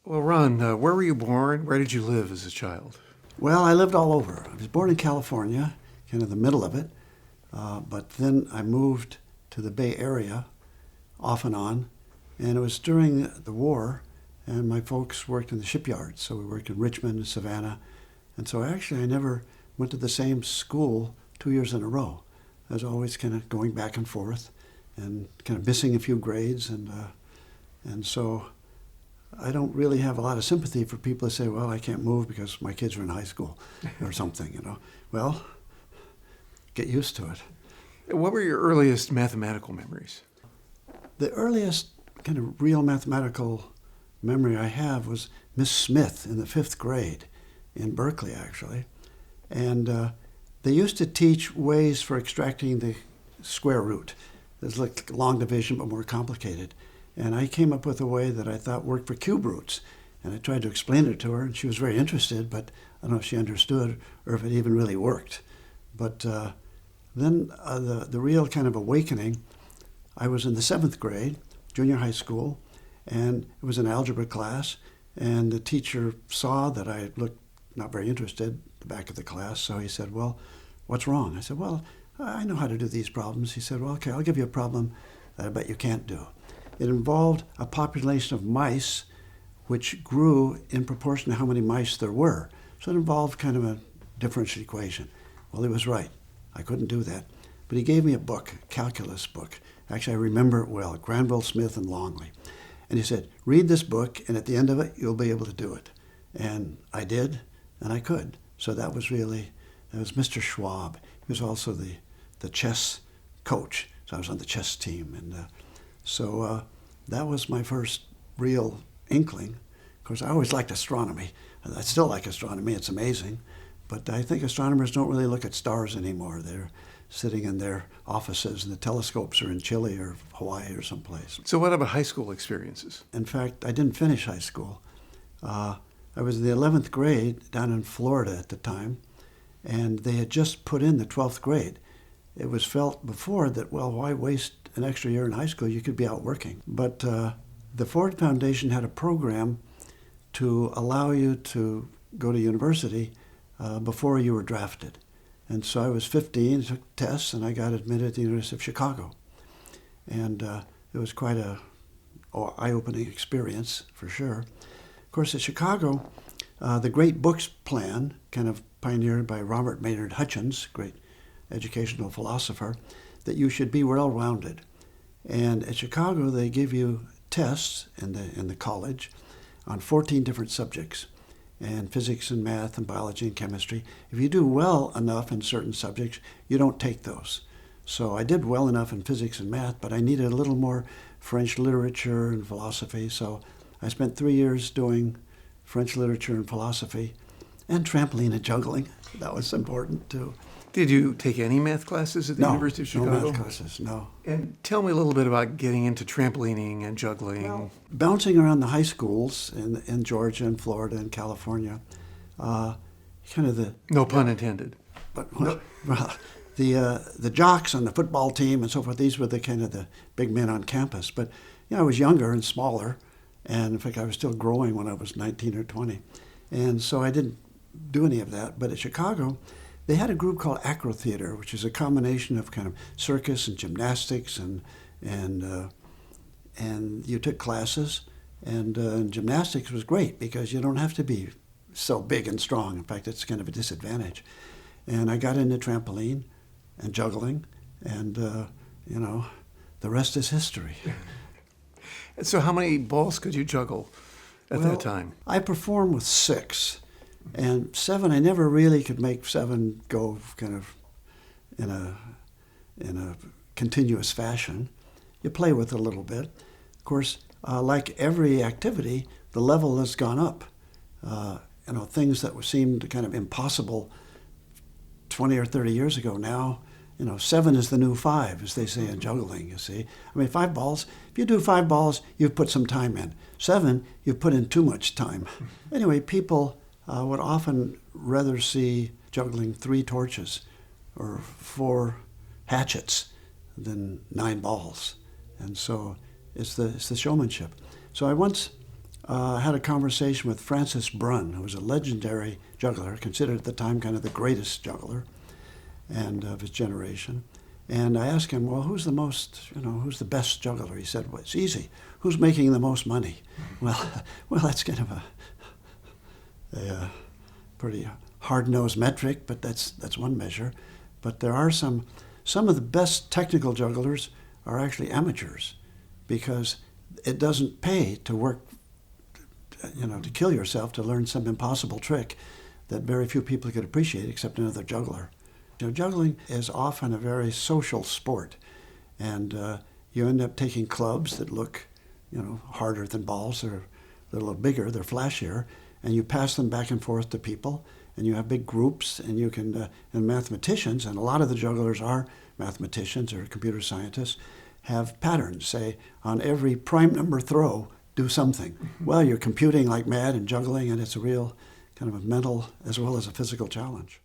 Well, Ron, where were you born? Where did you live as a child? Well, I lived all over. I was born in California, kind of the middle of it, but then I moved to the Bay Area off and on, and it was during the war, and my folks worked in the shipyard, so we worked in Richmond and Savannah, and so actually I never went to the same school 2 years in a row. I was always kind of going back and forth and kind of missing a few grades, and so I don't really have a lot of sympathy for people that say, well, I can't move because my kids are in high school or something. Well, get used to it. What were your earliest mathematical memories? The earliest kind of real mathematical memory I have was Miss Smith in the 5th grade in Berkeley, actually. And they used to teach ways for extracting the square root. It's like long division, but more complicated. And I came up with a way that I thought worked for cube roots. And I tried to explain it to her, and she was very interested, but I don't know if she understood or if it even really worked. But then the real kind of awakening, I was in the 7th grade, junior high school, and it was an algebra class, and the teacher saw that I looked not very interested at the back of the class, so he said, well, what's wrong? I said, well, I know how to do these problems. He said, well, okay, I'll give you a problem that I bet you can't do. It involved a population of mice which grew in proportion to how many mice there were. So it involved kind of a differential equation. Well, he was right. I couldn't do that. But he gave me a book, a calculus book. Actually, I remember it well, Granville, Smith, and Longley. And he said, read this book, and at the end of it, you'll be able to do it. And I did, and I could. So that was Mr. Schwab. He was also the chess coach. So I was on the chess team. And so that was my first real inkling. Of course, I always liked astronomy. I still like astronomy. It's amazing. But I think astronomers don't really look at stars anymore. They're sitting in their offices, and the telescopes are in Chile or Hawaii or someplace. So what about high school experiences? In fact, I didn't finish high school. I was in the 11th grade down in Florida at the time, and they had just put in the 12th grade. It was felt before that, well, why waste an extra year in high school? You could be out working. But the Ford Foundation had a program to allow you to go to university before you were drafted. And so I was 15, took tests, and I got admitted at the University of Chicago. And it was quite a eye-opening experience, for sure. Of course, at Chicago, the Great Books Plan, kind of pioneered by Robert Maynard Hutchins, great educational philosopher, that you should be well-rounded. And at Chicago, they give you tests in the college on 14 different subjects, and physics and math and biology and chemistry. If you do well enough in certain subjects, you don't take those. So I did well enough in physics and math, but I needed a little more French literature and philosophy. So I spent 3 years doing French literature and philosophy and trampoline and juggling. That was important too. Did you take any math classes at the University of Chicago? No math classes, no. And tell me a little bit about getting into trampolining and juggling. Well, bouncing around the high schools in Georgia and Florida and California, kind of the... No pun intended. But well, the jocks on the football team and so forth, these were the kind of the big men on campus. But I was younger and smaller, and in fact I was still growing when I was 19 or 20. And so I didn't do any of that. But at Chicago, they had a group called acro theater, which is a combination of kind of circus and gymnastics, and you took classes, and gymnastics was great because you don't have to be so big and strong. In fact, it's kind of a disadvantage. And I got into trampoline and juggling, and the rest is history. So how many balls could you juggle at that time? I performed with 6. And 7, I never really could make 7 go kind of in a continuous fashion. You play with it a little bit. Of course, like every activity, the level has gone up. Things that seemed kind of impossible 20 or 30 years ago now, 7 is the new 5, as they say in juggling, you see. I mean, 5 balls, if you do 5 balls, you've put some time in. 7, you've put in too much time. Anyway, people would often rather see juggling 3 torches or 4 hatchets than 9 balls. And so it's the showmanship. So I once had a conversation with Francis Brunn, who was a legendary juggler, considered at the time kind of the greatest juggler and of his generation. And I asked him, well, who's the best juggler? He said, well, it's easy. Who's making the most money? Well, that's kind of a pretty hard-nosed metric, but that's one measure. But there are some of the best technical jugglers are actually amateurs, because it doesn't pay to work, to kill yourself to learn some impossible trick that very few people could appreciate except another juggler. Juggling is often a very social sport, and you end up taking clubs that look, harder than balls. They're a little bigger, they're flashier, and you pass them back and forth to people, and you have big groups, and you can, and mathematicians, and a lot of the jugglers are mathematicians or computer scientists, have patterns, say, on every prime number throw, do something. Well, you're computing like mad and juggling, and it's a real kind of a mental as well as a physical challenge.